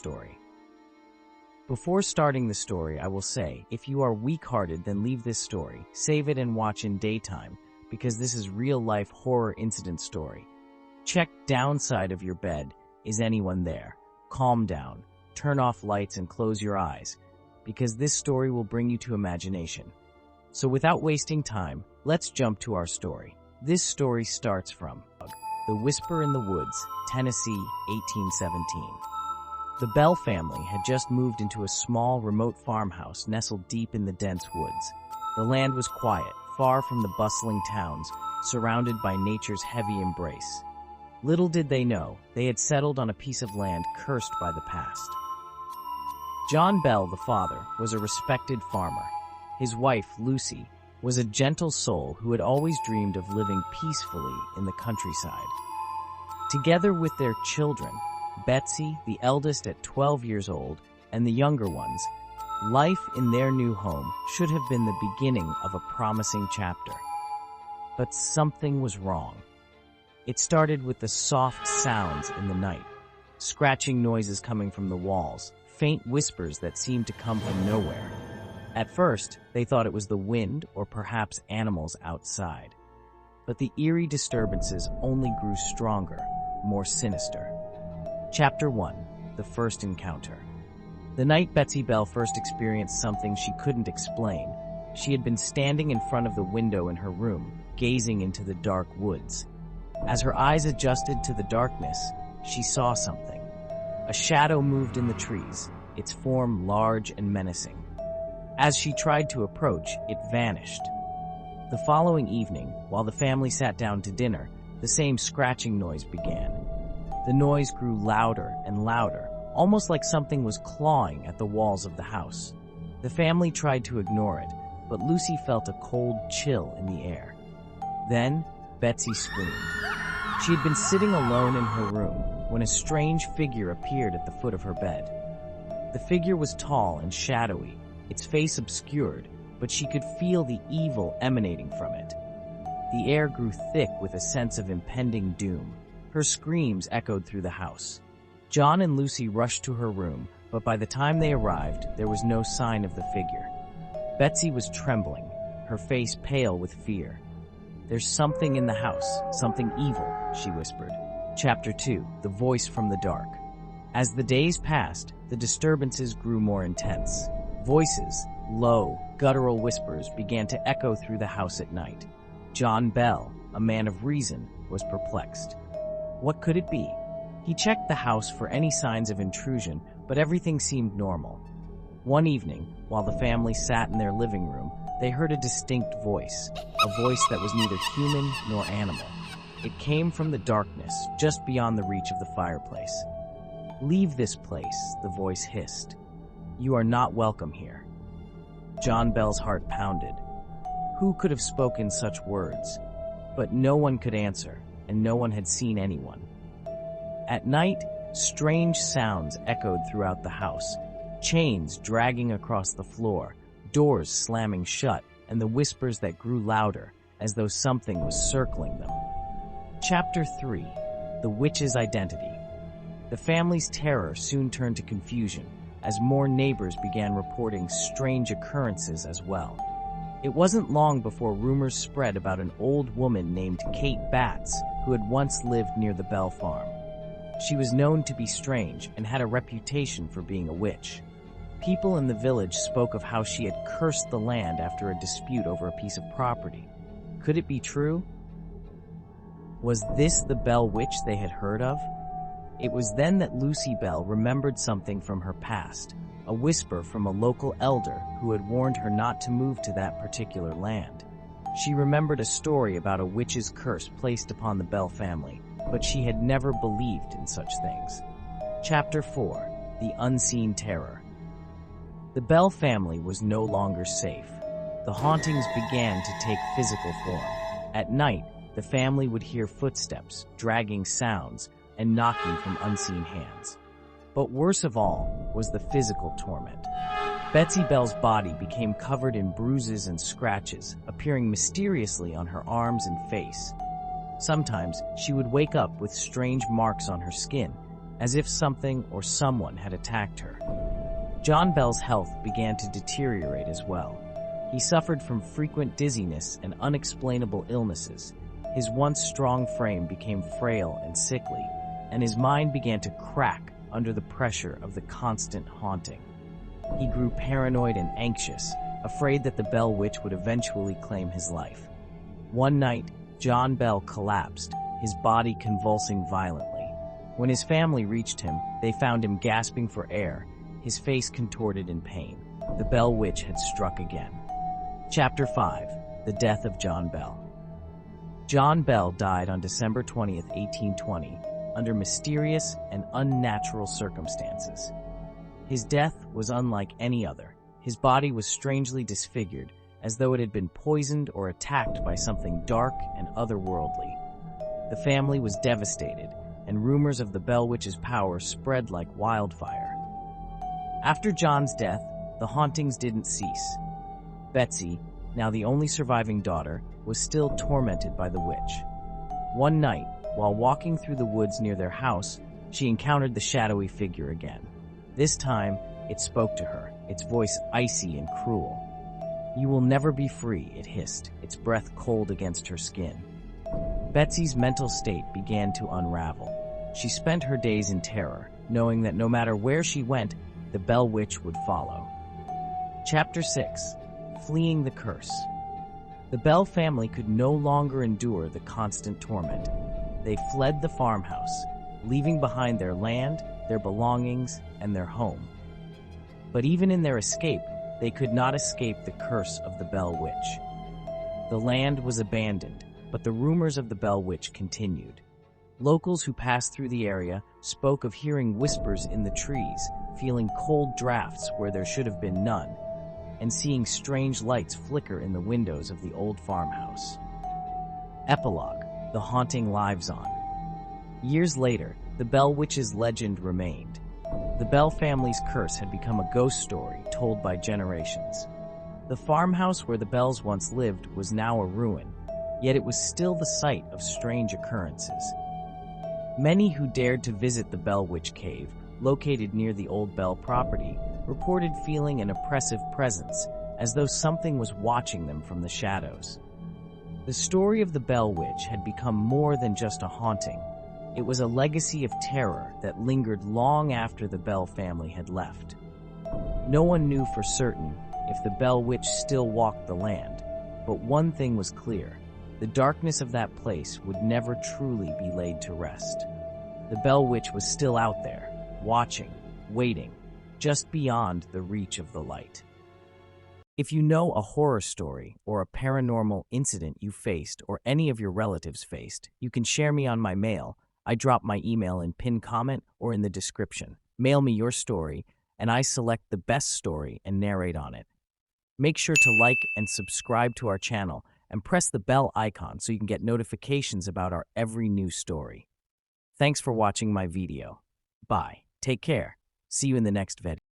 story. Before starting the story, I will say, if you are weak-hearted, then leave this story, save it and watch in daytime, because this is real-life horror incident story. Check downside of your bed. Is anyone there? Calm down, turn off lights and close your eyes, because this story will bring you to imagination. So without wasting time, let's jump to our story. This story starts from The Whisper in the Woods, Tennessee, 1817. The Bell family had just moved into a small, remote farmhouse nestled deep in the dense woods. The land was quiet, far from the bustling towns, surrounded by nature's heavy embrace. Little did they know, they had settled on a piece of land cursed by the past. John Bell, the father, was a respected farmer. His wife, Lucy, was a gentle soul who had always dreamed of living peacefully in the countryside. Together with their children, Betsy, the eldest at 12 years old, and the younger ones, life in their new home should have been the beginning of a promising chapter. But something was wrong. It started with the soft sounds in the night, scratching noises coming from the walls, faint whispers that seemed to come from nowhere. At first, they thought it was the wind or perhaps animals outside. But the eerie disturbances only grew stronger, more sinister. Chapter 1. The First Encounter. The night Betsy Bell first experienced something she couldn't explain, she had been standing in front of the window in her room, gazing into the dark woods. As her eyes adjusted to the darkness, she saw something. A shadow moved in the trees, its form large and menacing. As she tried to approach, it vanished. The following evening, while the family sat down to dinner, the same scratching noise began. The noise grew louder and louder, almost like something was clawing at the walls of the house. The family tried to ignore it, but Lucy felt a cold chill in the air. Then, Betsy screamed. She had been sitting alone in her room when a strange figure appeared at the foot of her bed. The figure was tall and shadowy, its face obscured, but she could feel the evil emanating from it. The air grew thick with a sense of impending doom. Her screams echoed through the house. John and Lucy rushed to her room, but by the time they arrived, there was no sign of the figure. Betsy was trembling, her face pale with fear. "There's something in the house, something evil," she whispered. Chapter 2. The Voice from the Dark. As the days passed, the disturbances grew more intense. Voices, low, guttural whispers began to echo through the house at night. John Bell, a man of reason, was perplexed. What could it be? He checked the house for any signs of intrusion, but everything seemed normal. One evening, while the family sat in their living room, they heard a distinct voice, a voice that was neither human nor animal. It came from the darkness, just beyond the reach of the fireplace. "Leave this place," the voice hissed. "You are not welcome here." John Bell's heart pounded. Who could have spoken such words? But no one could answer, and no one had seen anyone. At night, strange sounds echoed throughout the house, chains dragging across the floor, doors slamming shut, and the whispers that grew louder, as though something was circling them. Chapter 3. The Witch's Identity. The family's terror soon turned to confusion, as more neighbors began reporting strange occurrences as well. It wasn't long before rumors spread about an old woman named Kate Batts, who had once lived near the Bell farm. She was known to be strange and had a reputation for being a witch. People in the village spoke of how she had cursed the land after a dispute over a piece of property. Could it be true? Was this the Bell witch they had heard of? It was then that Lucy Bell remembered something from her past, a whisper from a local elder who had warned her not to move to that particular land. She remembered a story about a witch's curse placed upon the Bell family, but she had never believed in such things. Chapter 4. The Unseen Terror. The Bell family was no longer safe. The hauntings began to take physical form. At night, the family would hear footsteps, dragging sounds, and knocking from unseen hands. But worse of all was the physical torment. Betsy Bell's body became covered in bruises and scratches, appearing mysteriously on her arms and face. Sometimes she would wake up with strange marks on her skin, as if something or someone had attacked her. John Bell's health began to deteriorate as well. He suffered from frequent dizziness and unexplainable illnesses. His once strong frame became frail and sickly, and his mind began to crack under the pressure of the constant haunting. He grew paranoid and anxious, afraid that the Bell Witch would eventually claim his life. One night, John Bell collapsed, his body convulsing violently. When his family reached him, they found him gasping for air, his face contorted in pain. The Bell Witch had struck again. Chapter 5. The Death of John Bell. John Bell died on December 20th, 1820, under mysterious and unnatural circumstances. His death was unlike any other. His body was strangely disfigured, as though it had been poisoned or attacked by something dark and otherworldly. The family was devastated, and rumors of the Bell Witch's power spread like wildfire. After John's death, the hauntings didn't cease. Betsy, now the only surviving daughter, was still tormented by the witch. One night, while walking through the woods near their house, she encountered the shadowy figure again. This time, it spoke to her, its voice icy and cruel. "You will never be free," it hissed, its breath cold against her skin. Betsy's mental state began to unravel. She spent her days in terror, knowing that no matter where she went, the Bell Witch would follow. Chapter 6. Fleeing the Curse. The Bell family could no longer endure the constant torment. They fled the farmhouse, leaving behind their land, their belongings, and their home. But even in their escape, they could not escape the curse of the Bell Witch. The land was abandoned, but the rumors of the Bell Witch continued. Locals who passed through the area spoke of hearing whispers in the trees, feeling cold drafts where there should have been none, and seeing strange lights flicker in the windows of the old farmhouse. Epilogue: The haunting lives on. Years later, the Bell Witch's legend remained. The Bell family's curse had become a ghost story told by generations. The farmhouse where the Bells once lived was now a ruin, yet it was still the site of strange occurrences. Many who dared to visit the Bell Witch Cave, located near the old Bell property, reported feeling an oppressive presence, as though something was watching them from the shadows. The story of the Bell Witch had become more than just a haunting. It was a legacy of terror that lingered long after the Bell family had left. No one knew for certain if the Bell Witch still walked the land, but one thing was clear: the darkness of that place would never truly be laid to rest. The Bell Witch was still out there, watching, waiting, just beyond the reach of the light. If you know a horror story or a paranormal incident you faced or any of your relatives faced, you can share me on my mail. I drop my email in pinned comment or in the description. Mail me your story, and I select the best story and narrate on it. Make sure to like and subscribe to our channel and press the bell icon so you can get notifications about our every new story. Thanks for watching my video. Bye. Take care. See you in the next video.